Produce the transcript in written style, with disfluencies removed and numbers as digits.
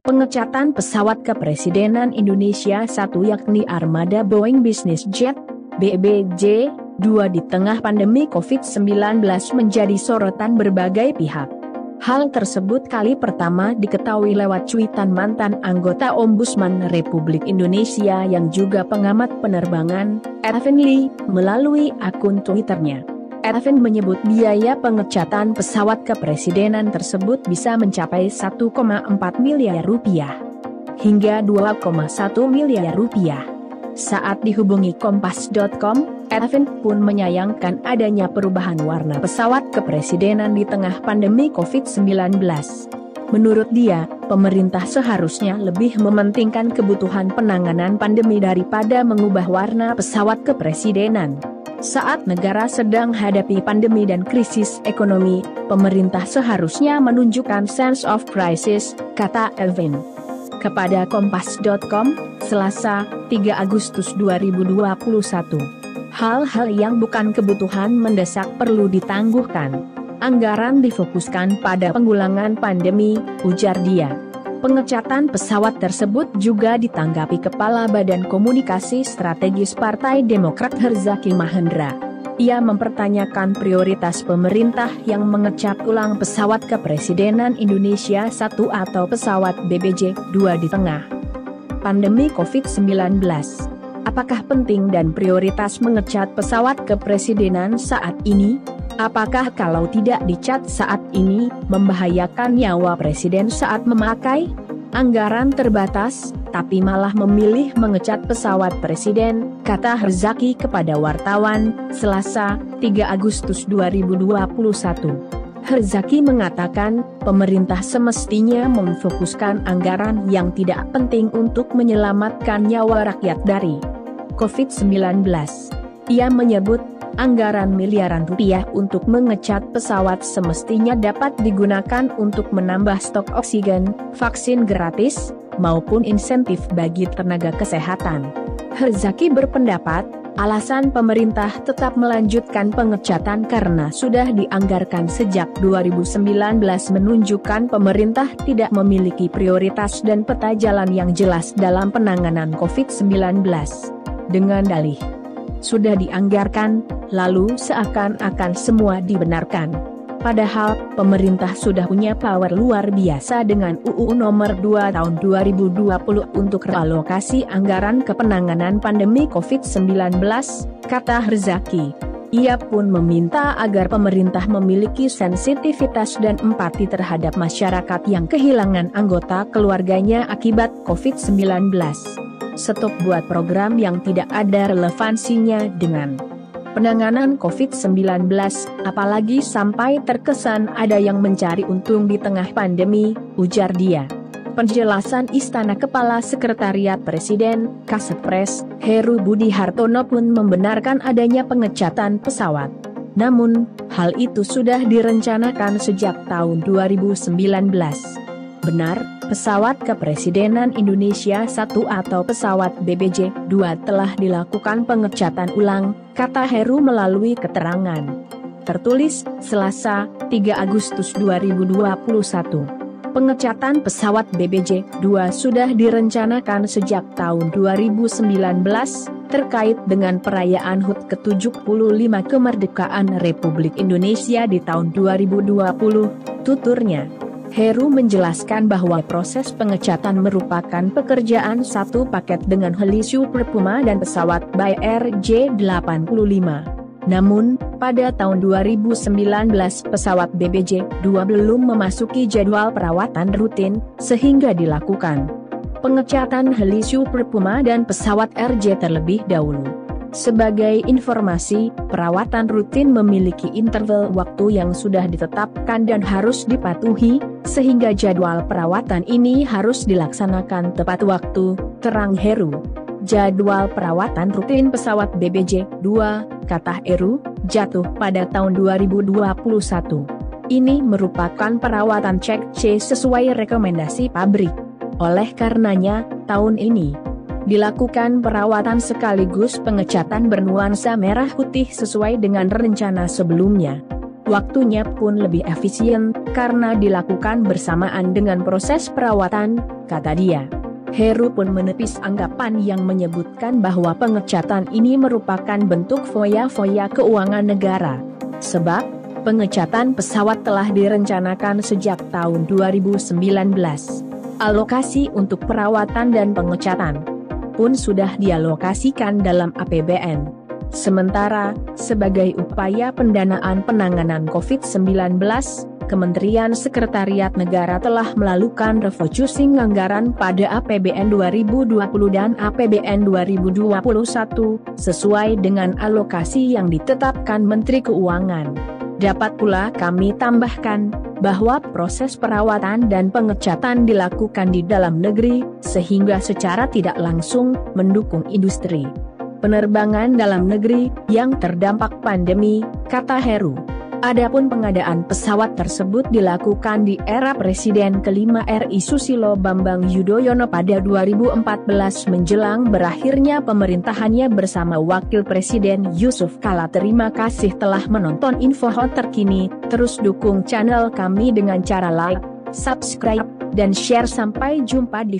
Pengecatan pesawat kepresidenan Indonesia 1 yakni armada Boeing Business Jet, BBJ-2 di tengah pandemi COVID-19 menjadi sorotan berbagai pihak. Hal tersebut kali pertama diketahui lewat cuitan mantan anggota Ombudsman Republik Indonesia yang juga pengamat penerbangan, Edwin Lee, melalui akun Twitternya. Edwin menyebut biaya pengecatan pesawat kepresidenan tersebut bisa mencapai 1,4 miliar rupiah hingga 2,1 miliar rupiah. Saat dihubungi Kompas.com, Edwin pun menyayangkan adanya perubahan warna pesawat kepresidenan di tengah pandemi COVID-19. Menurut dia, pemerintah seharusnya lebih mementingkan kebutuhan penanganan pandemi daripada mengubah warna pesawat kepresidenan. Saat negara sedang hadapi pandemi dan krisis ekonomi, pemerintah seharusnya menunjukkan sense of crisis, kata Edwin. Kepada Kompas.com, Selasa, 3 Agustus 2021. Hal-hal yang bukan kebutuhan mendesak perlu ditangguhkan. Anggaran difokuskan pada penggulangan pandemi, ujar dia. Pengecatan pesawat tersebut juga ditanggapi Kepala Badan Komunikasi Strategis Partai Demokrat Herzaki Mahendra. Ia mempertanyakan prioritas pemerintah yang mengecat ulang pesawat kepresidenan Indonesia 1 atau pesawat BBJ-2 di tengah pandemi COVID-19. Apakah penting dan prioritas mengecat pesawat kepresidenan saat ini? Apakah kalau tidak dicat saat ini, membahayakan nyawa presiden saat memakai? Anggaran terbatas, tapi malah memilih mengecat pesawat presiden, kata Herzaki kepada wartawan, Selasa, 3 Agustus 2021. Herzaki mengatakan, pemerintah semestinya memfokuskan anggaran yang tidak penting untuk menyelamatkan nyawa rakyat dari COVID-19. Ia menyebut, anggaran miliaran rupiah untuk mengecat pesawat semestinya dapat digunakan untuk menambah stok oksigen, vaksin gratis, maupun insentif bagi tenaga kesehatan. Herzaki berpendapat, alasan pemerintah tetap melanjutkan pengecatan karena sudah dianggarkan sejak 2019 menunjukkan pemerintah tidak memiliki prioritas dan peta jalan yang jelas dalam penanganan COVID-19. Dengan dalih sudah dianggarkan, lalu seakan-akan semua dibenarkan. Padahal, pemerintah sudah punya power luar biasa dengan UU Nomor 2 Tahun 2020 untuk realokasi anggaran ke penanganan pandemi COVID-19, kata Herzaki. Ia pun meminta agar pemerintah memiliki sensitivitas dan empati terhadap masyarakat yang kehilangan anggota keluarganya akibat COVID-19. Stop buat program yang tidak ada relevansinya dengan penanganan COVID-19, apalagi sampai terkesan ada yang mencari untung di tengah pandemi, ujar dia. Penjelasan Istana Kepala Sekretariat Presiden, Kasatpres, Heru Budi Hartono pun membenarkan adanya pengecatan pesawat. Namun, hal itu sudah direncanakan sejak tahun 2019. Benar, pesawat kepresidenan Indonesia 1 atau pesawat BBJ-2 telah dilakukan pengecatan ulang, kata Heru melalui keterangan tertulis, Selasa, 3 Agustus 2021. Pengecatan pesawat BBJ-2 sudah direncanakan sejak tahun 2019, terkait dengan perayaan HUT ke-75 kemerdekaan Republik Indonesia di tahun 2020, tuturnya. Heru menjelaskan bahwa proses pengecatan merupakan pekerjaan satu paket dengan heli Super Puma dan pesawat Bayer J-85. Namun, pada tahun 2019 pesawat BBJ-2 belum memasuki jadwal perawatan rutin, sehingga dilakukan pengecatan heli Super Puma dan pesawat RJ terlebih dahulu. Sebagai informasi, perawatan rutin memiliki interval waktu yang sudah ditetapkan dan harus dipatuhi, sehingga jadwal perawatan ini harus dilaksanakan tepat waktu, terang Heru. Jadwal perawatan rutin pesawat BBJ-2, kata Heru, jatuh pada tahun 2021. Ini merupakan perawatan cek C sesuai rekomendasi pabrik. Oleh karenanya, tahun ini dilakukan perawatan sekaligus pengecatan bernuansa merah putih sesuai dengan rencana sebelumnya. Waktunya pun lebih efisien, karena dilakukan bersamaan dengan proses perawatan, kata dia. Heru pun menepis anggapan yang menyebutkan bahwa pengecatan ini merupakan bentuk foya-foya keuangan negara. Sebab, pengecatan pesawat telah direncanakan sejak tahun 2019. Alokasi untuk perawatan dan pengecatan pun sudah dialokasikan dalam APBN. Sementara, sebagai upaya pendanaan penanganan COVID-19, Kementerian Sekretariat Negara telah melakukan refocusing anggaran pada APBN 2020 dan APBN 2021, sesuai dengan alokasi yang ditetapkan Menteri Keuangan. Dapat pula kami tambahkan, bahwa proses perawatan dan pengecatan dilakukan di dalam negeri, sehingga secara tidak langsung mendukung industri penerbangan dalam negeri yang terdampak pandemi, kata Heru. Adapun pengadaan pesawat tersebut dilakukan di era Presiden kelima RI Susilo Bambang Yudhoyono pada 2014 menjelang berakhirnya pemerintahannya bersama Wakil Presiden Yusuf Kala. Terima kasih telah menonton info hot terkini, terus dukung channel kami dengan cara like, subscribe, dan share. Sampai jumpa di